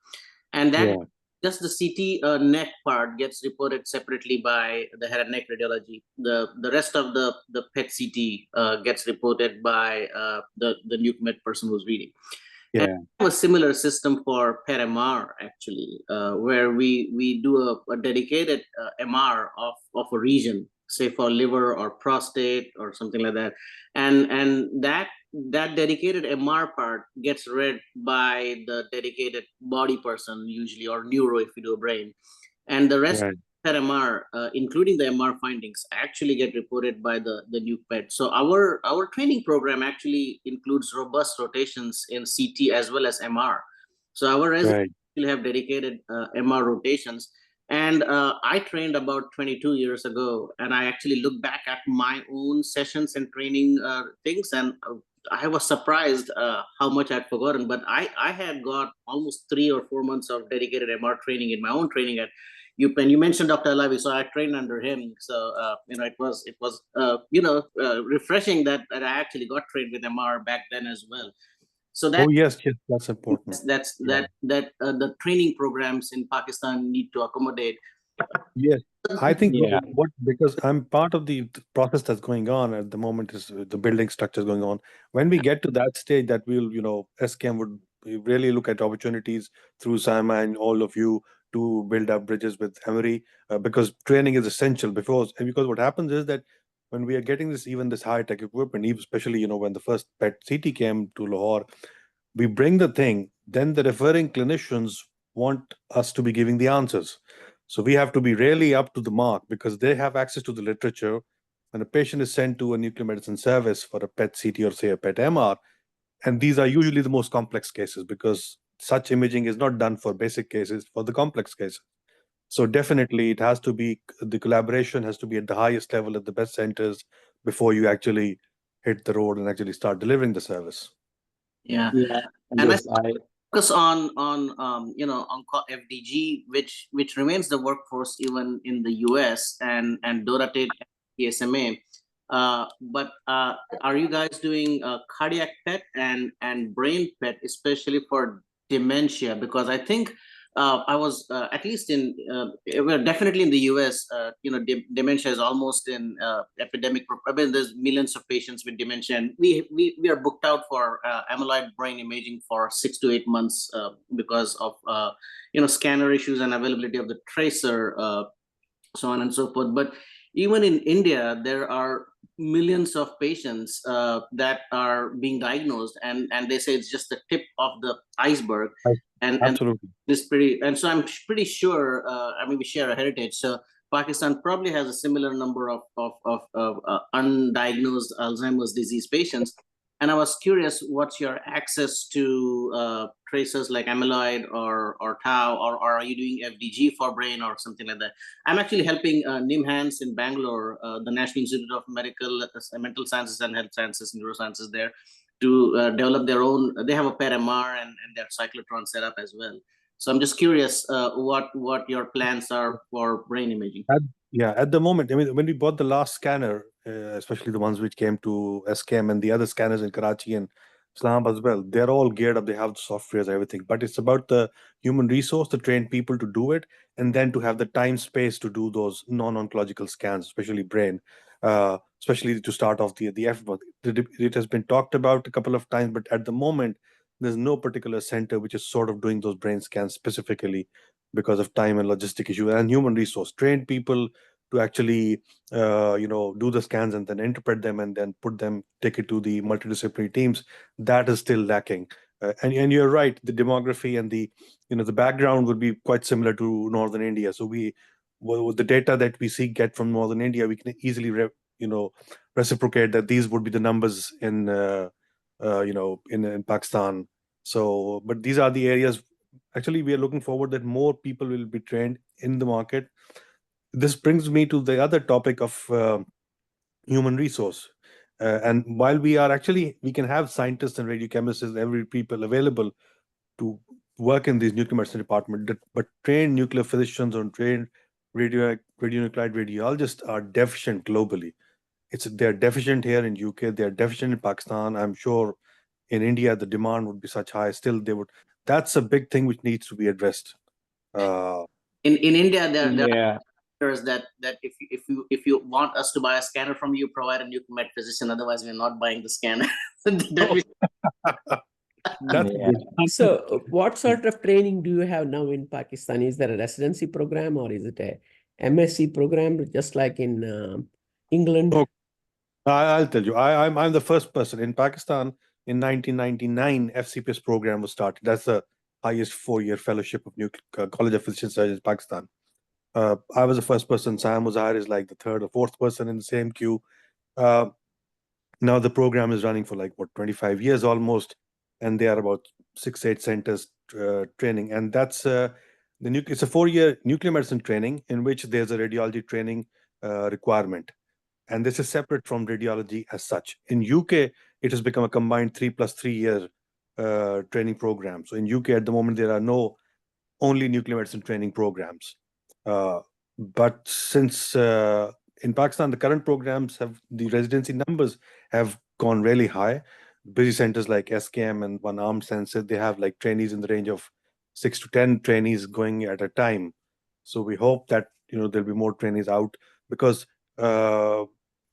H: and that just the CT neck part gets reported separately by the head and neck radiology. The rest of the PET CT gets reported by the nuke med person who's reading. And a similar system for PET MR actually, where we do a dedicated MR of a region, say for liver or prostate or something like that, and that dedicated MR part gets read by the dedicated body person usually, or neuro if you do a brain, and the rest. MR, including the MR findings, actually get reported by the nuke PET. So our training program actually includes robust rotations in CT as well as MR. So our residents will have dedicated MR rotations. And I trained about 22 years ago, and I actually look back at my own sessions and training things, and I was surprised how much I'd forgotten. But I had got almost 3 or 4 months of dedicated MR training in my own training at UPenn. You mentioned Dr. Alavi, so I trained under him. So it was refreshing that I actually got trained with MR back then as well. So that
D: that's important.
H: That's the training programs in Pakistan need to accommodate.
D: Yes, I think because I'm part of the process that's going on at the moment is the building structure going on. When we get to that stage, that we'll SCAM would really look at opportunities through SAMA and all of you to build up bridges with Emory, because training is essential. Because what happens is that when we are getting this high-tech equipment, especially when the first PET CT came to Lahore, we bring the thing, then the referring clinicians want us to be giving the answers. So we have to be really up to the mark because they have access to the literature. When a patient is sent to a nuclear medicine service for a PET CT or say a PET MR, and these are usually the most complex cases because such imaging is not done for basic cases, for the complex cases. So definitely it has to be, the collaboration has to be at the highest level at the best centers before you actually hit the road and actually start delivering the service.
H: Yeah. And I focus on FDG, which remains the workforce even in the US and Doratate PSMA. But are you guys doing cardiac PET and brain PET, especially for dementia? Because I think I was at least we're definitely in the US. Dementia is almost in epidemic. I mean, there's millions of patients with dementia, and we are booked out for amyloid brain imaging for 6 to 8 months because of scanner issues and availability of the tracer, so on and so forth. But even in India, there are millions of patients that are being diagnosed, and they say it's just the tip of the iceberg. And
D: Absolutely.
H: this pretty, and so I'm pretty sure, I mean, we share a heritage, so Pakistan probably has a similar number of undiagnosed Alzheimer's disease patients. And I was curious, what's your access to tracers like amyloid or tau, or are you doing FDG for brain or something like that? I'm actually helping NIMHANS in Bangalore, the National Institute of Mental Sciences and Health Sciences, Neurosciences there, to develop their own. They have a PET MR and their cyclotron setup as well. So I'm just curious what your plans are for brain imaging.
D: At the moment, I mean, when we bought the last scanner, especially the ones which came to SKM and the other scanners in Karachi and Islam as well, they're all geared up. They have the softwares, everything. But it's about the human resource to train people to do it, and then to have the time space to do those non-oncological scans, especially brain, especially to start off the effort. It has been talked about a couple of times, but at the moment, there's no particular center which is sort of doing those brain scans specifically because of time and logistic issue and human resource. Train people to actually do the scans and then interpret them and then take it to the multidisciplinary teams. That is still lacking. And you're right, the demography and the background would be quite similar to northern India. So with the data that we get from northern India, we can easily reciprocate that these would be the numbers in in Pakistan. So, but these are the areas. Actually, we are looking forward that more people will be trained in the market. This brings me to the other topic of human resource. And while we can have scientists and radiochemists, every people available to work in these nuclear medicine department, but trained nuclear physicians or trained radionuclide radiologists are deficient globally. They're deficient here in UK, they're deficient in Pakistan. I'm sure in India the demand would be such high. Still, that's a big thing which needs to be addressed.
H: In India, there
E: Yeah.
H: are that if you want us to buy a scanner from you, provide a nuclear med physician. Otherwise, we're not buying the scanner.
D: That's
E: Yeah.
D: good.
C: So, what sort of training do you have now in Pakistan? Is there a residency program or is it a MSc program, just like in England?
D: Oh, I'll tell you. I'm the first person in Pakistan. In 1999, FCPS program was started. That's the highest 4-year fellowship of College of Physician Surgeons in Pakistan. I was the first person. Sam Muzahir is like the third or fourth person in the same queue. Now the program is running for 25 years almost, and there are about 6-8 centers training. And that's it's a 4-year nuclear medicine training in which there's a radiology training requirement. And this is separate from radiology as such. In UK, it has become a combined 3+3-year training program. So in UK at the moment, there are no only nuclear medicine training programs. But since in Pakistan, the current programs the residency numbers have gone really high. Busy centers like SKM and one armed sensor, they have trainees in the range of 6 to 10 trainees going at a time. So we hope that there'll be more trainees out because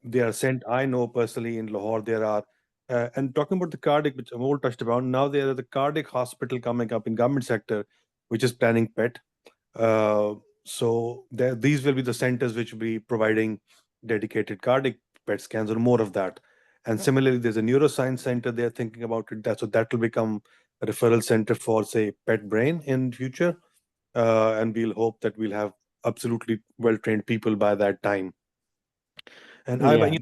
D: they are sent. I know personally in Lahore there are, and talking about the cardiac, which Amol touched about, now there is the cardiac hospital coming up in government sector, which is planning PET. So these will be the centers which will be providing dedicated cardiac PET scans or more of that. And similarly, there's a neuroscience center they're thinking about it. So that will become a referral center for, say, PET brain in future. And we'll hope that we'll have absolutely well-trained people by that time. And I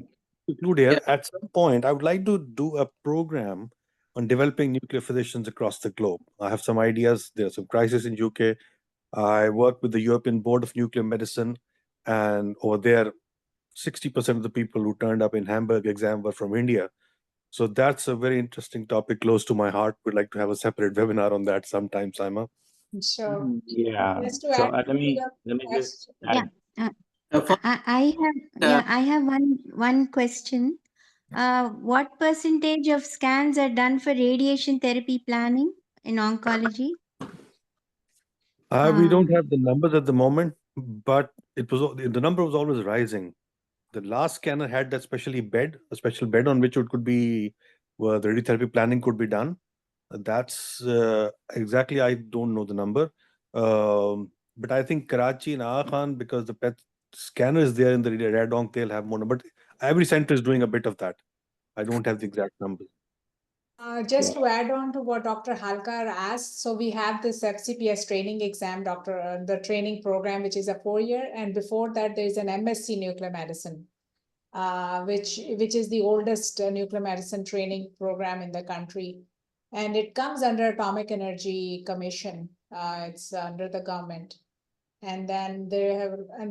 D: conclude here, at some point, I would like to do a program on developing nuclear physicians across the globe. I have some ideas. There's some crisis in UK. I work with the European Board of Nuclear Medicine, and over there, 60% of the people who turned up in Hamburg exam were from India. So that's a very interesting topic close to my heart. We'd like to have a separate webinar on that sometime, Saima.
A: So
E: Yeah.
A: just to
E: So
A: add
E: let
A: to
E: me
A: the
E: just
A: question.
G: Yeah.
E: add.
G: I have one question. What percentage of scans are done for radiation therapy planning in oncology?
D: We don't have the numbers at the moment, but the number was always rising. The last scanner had that a special bed on which it could be where the radiotherapy planning could be done. That's exactly, I don't know the number. But I think Karachi and Aga Khan, because the PET scanner is there in the Radonk, they'll have more. But every center is doing a bit of that. I don't have the exact numbers.
A: Just to add on to what Dr. Halkar asked, so we have this FCPS training exam, the training program, which is a 4-year, and before that there is an MSc nuclear medicine, which is the oldest nuclear medicine training program in the country, and it comes under Atomic Energy Commission. It's under the government. And then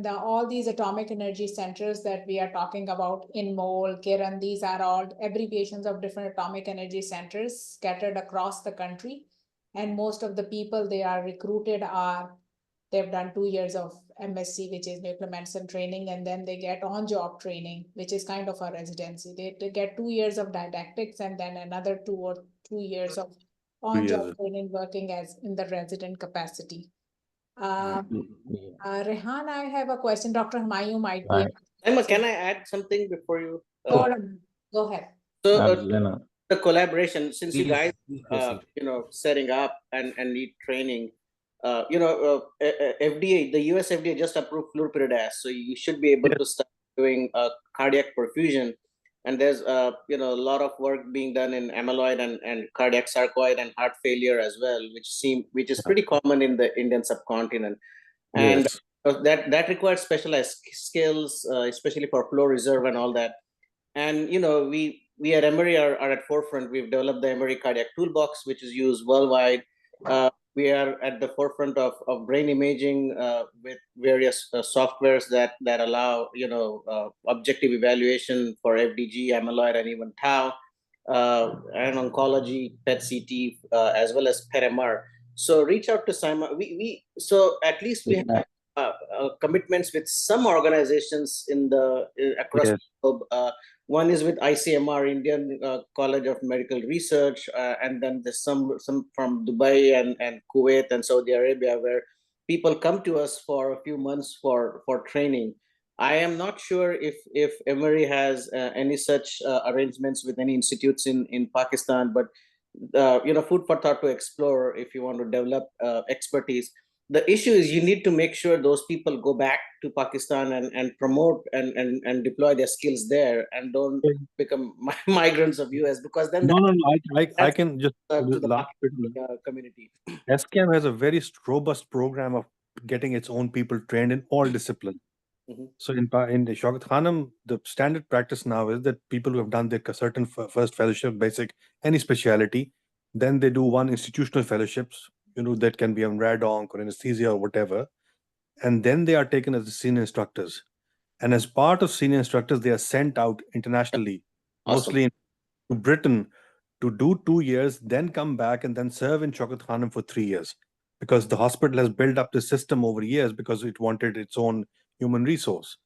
A: all these atomic energy centers that we are talking about, INMOL, Kiran, these are all abbreviations of different atomic energy centers scattered across the country. And most of the people they are recruited they've done 2 years of MSc, which is nuclear medicine training, and then they get on-job training, which is kind of a residency. They get 2 years of didactics and then another 2 years of on-job training working as in the resident capacity. Rehan, I have a question. Dr. Humayun might be.
H: Emma, can I add something before you?
A: Go ahead.
H: So the collaboration, since you guys, setting up and need training, FDA, the US FDA just approved flurpiridaz, so you should be able to start doing cardiac perfusion. And there's a lot of work being done in amyloid and cardiac sarcoid and heart failure as well, which is pretty common in the Indian subcontinent. And that requires specialized skills, especially for flow reserve and all that. And we at Emory are at forefront. We've developed the Emory Cardiac Toolbox, which is used worldwide. We are at the forefront of brain imaging with various softwares that allow objective evaluation for FDG, amyloid, and even tau, and oncology, PET CT, as well as PET MR. So reach out to Simon. So at least we have commitments with some organizations across the globe. One is with ICMR, Indian College of Medical Research, and then there's some from Dubai and Kuwait and Saudi Arabia, where people come to us for a few months for training. I am not sure if Emory has any such arrangements with any institutes in Pakistan, but food for thought to explore if you want to develop expertise. The issue is you need to make sure those people go back to Pakistan and promote and deploy their skills there and don't become migrants of US, because then
D: I can just
H: to the community.
D: SKM has a very robust program of getting its own people trained in all disciplines. So in the Shaukat Khanum, the standard practice now is that people who have done their certain first fellowship, basic, any speciality, then they do one institutional fellowships, that can be on radonc or anesthesia or whatever. And then they are taken as the senior instructors. And as part of senior instructors, they are sent out internationally, mostly to Britain, to do 2 years, then come back and then serve in Shaukat Khanum for 3 years. Because the hospital has built up the system over years because it wanted its own human resource.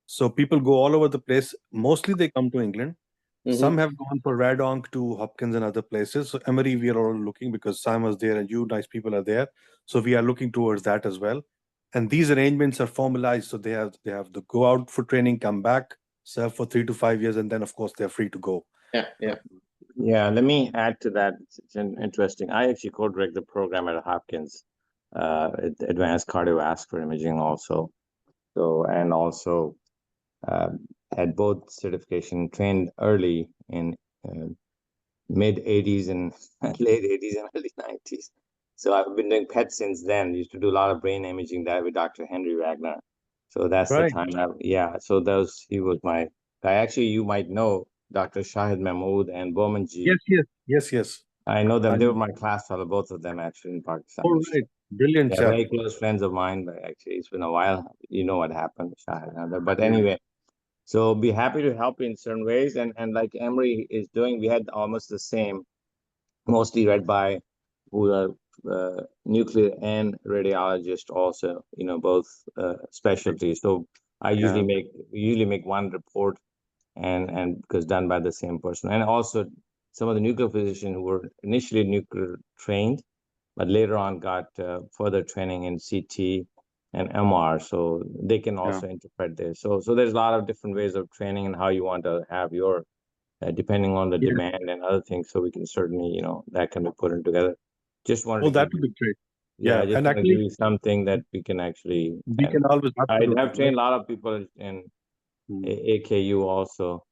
D: So people go all over the place. Mostly they come to England. Some have gone for radonc to Hopkins and other places. So Emory, we are all looking because Sam was there and you nice people are there. So we are looking towards that as well. And these arrangements are formalized. So they have to go out for training, come back, serve for 3 to 5 years, and then of course they're free to go.
E: Yeah, let me add to that. It's interesting. I actually co-direct the program at Hopkins, advanced cardiovascular imaging also. So, and also had both certification, trained early in mid 80s and late 80s and early 90s. So I've been doing PET since then. Used to do a lot of brain imaging that with Dr. Henry Wagner. So that's the time. So he was my guy. Actually, you might know Dr. Shahid Mahmood and Bomanji.
D: Yes.
E: I know them. They were my class fellow, both of them actually in Pakistan.
D: All right. Brilliant.
E: They're very close friends of mine, but actually it's been a while. You know what happened, Shahid. But anyway, so be happy to help in certain ways. And like Emory is doing, we had almost the same, mostly read by who are nuclear and radiologist also, both specialties. So I usually make one report and because done by the same person. And also some of the nuclear physicians who were initially nuclear trained, but later on got further training in CT and MR, so they can also interpret this. So there's a lot of different ways of training and how you want to have your, depending on the demand and other things. So we can certainly, that can be put in together. Just wanted
D: that would be great.
E: Just and actually give you something that we can actually.
D: We can always.
E: I have trained a lot of people in AKU also.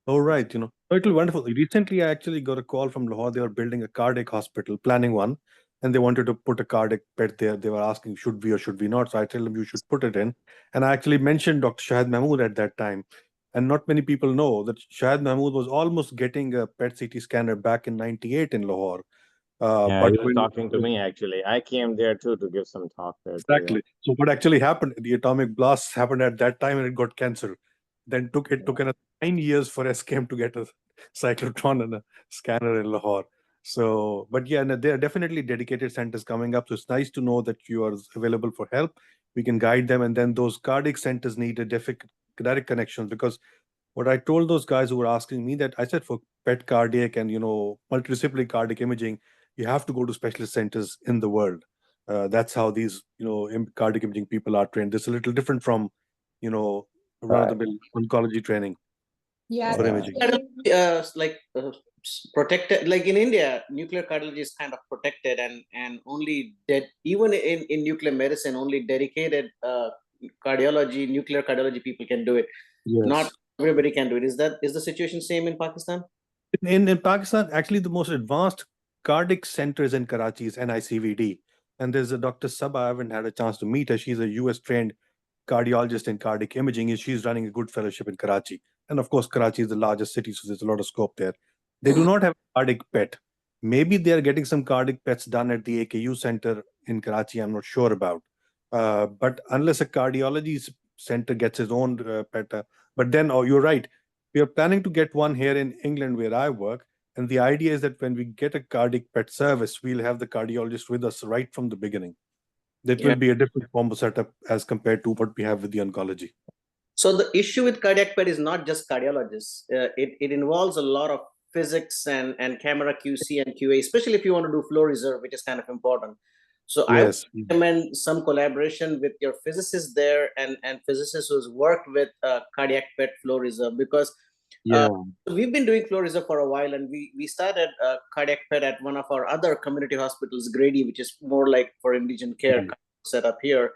D: Oh, right. It'll be wonderful. Recently, I actually got a call from Lahore. They were building a cardiac hospital, planning one, and they wanted to put a cardiac bed there. They were asking, should we or should we not? So I told them you should put it in. And I actually mentioned Dr. Shahid Mahmood at that time. And not many people know that Shahid Mahmood was almost getting a PET CT scanner back in 98 in Lahore.
E: Yeah,
D: But
E: he was
D: when
E: talking to me actually. I came there too to give some talk there.
D: exactly. So what actually happened? The atomic blast happened at that time, and it got cancer. Then took another 9 years for SKM to get a cyclotron and a scanner in Lahore. So, but yeah, no, there are definitely dedicated centers coming up. So it's nice to know that you are available for help. We can guide them, and then those cardiac centers need a direct connections, because what I told those guys who were asking me, that I said for PET cardiac and multidisciplinary cardiac imaging, you have to go to specialist centers in the world. That's how these cardiac imaging people are trained. This is a little different from run-of-the-mill oncology training
A: Yeah,
D: for
E: Yeah.
D: imaging.
H: Protected, like in India, nuclear cardiology is kind of protected, and only even in nuclear medicine, only dedicated nuclear cardiology people can do it.
D: Yes.
H: Not everybody can do it. Is the situation same in Pakistan?
D: In Pakistan, actually, the most advanced cardiac center is in Karachi, is NICVD. And there's a Dr. Sabah, I haven't had a chance to meet her. She's a US trained cardiologist in cardiac imaging, and she's running a good fellowship in Karachi. And of course, Karachi is the largest city, so there's a lot of scope there. They do not have cardiac PET. Maybe they're getting some cardiac PETs done at the AKU center in Karachi. I'm not sure about. But unless a cardiology center gets its own PET, but then, oh, you're right. We are planning to get one here in England where I work. And the idea is that when we get a cardiac PET service, we'll have the cardiologist with us right from the beginning. That will be a different form of setup as compared to what we have with the oncology.
H: So the issue with cardiac PET is not just cardiologists. It involves a lot of physics and camera QC and QA, especially if you want to do flow reserve, which is kind of important. So
D: Yes.
H: I recommend some collaboration with your physicists there and physicists who's worked with cardiac PET flow reserve, because we've been doing flow reserve for a while, and we started cardiac PET at one of our other community hospitals, Grady, which is more like for indigent care set up here.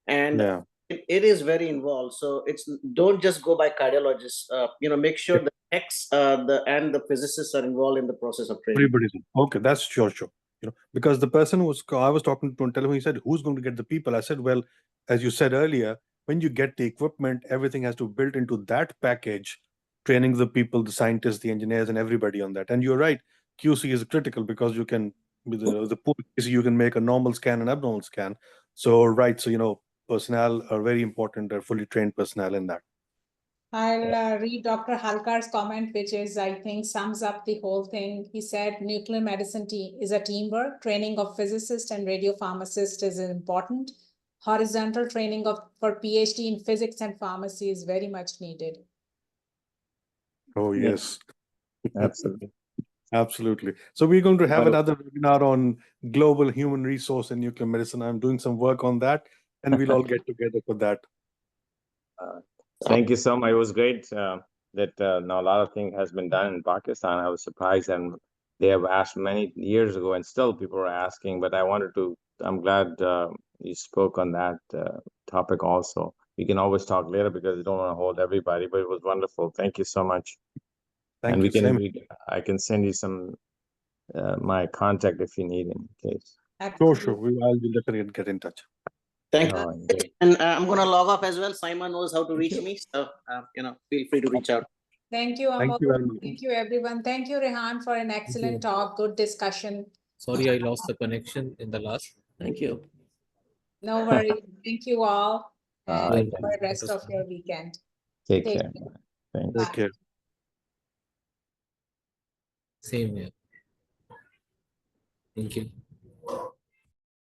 H: And it is very involved. So don't just go by cardiologists. Make sure the techs and the physicists are involved in the process of training.
D: Everybody's okay. That's sure. Because the person I was talking to on telephone, he said, "Who's going to get the people?" I said, "Well, as you said earlier, when you get the equipment, everything has to be built into that package, training the people, the scientists, the engineers, and everybody on that." And you're right, QC is critical, because you can with the pool QC, you can make a normal scan and abnormal scan. So personnel are very important. They're fully trained personnel in that.
A: I'll read Dr. Halkar's comment, which is, I think, sums up the whole thing. He said, nuclear medicine is a teamwork. Training of physicists and radiopharmacists is important. Horizontal training for PhD in physics and pharmacy is very much needed.
D: Oh, yes.
E: Absolutely.
D: Absolutely. So we're going to have another webinar on global human resource in nuclear medicine. I'm doing some work on that, and we'll all get together for that.
E: Thank you so much. It was great that now a lot of things has been done in Pakistan. I was surprised, and they have asked many years ago, and still people are asking. But I'm glad you spoke on that topic also. We can always talk later because we don't want to hold everybody, but it was wonderful. Thank you so much.
D: Thank you.
E: I can send you some my contact if you need in case.
D: Sure. I'll definitely get in touch.
H: Thank you. And I'm going to log off as well. Simon knows how to reach me. So, feel free to reach out.
A: Thank you, Amol.
D: Thank you very much.
A: Thank you, everyone. Thank you, Rehan, for an excellent talk. Good discussion.
B: Sorry, I lost the connection in the last.
C: Thank you.
A: No worries. Thank you all. And
E: Thank
A: enjoy the rest of your weekend.
E: Take care. Thanks.
D: Take care.
B: Same here. Thank you.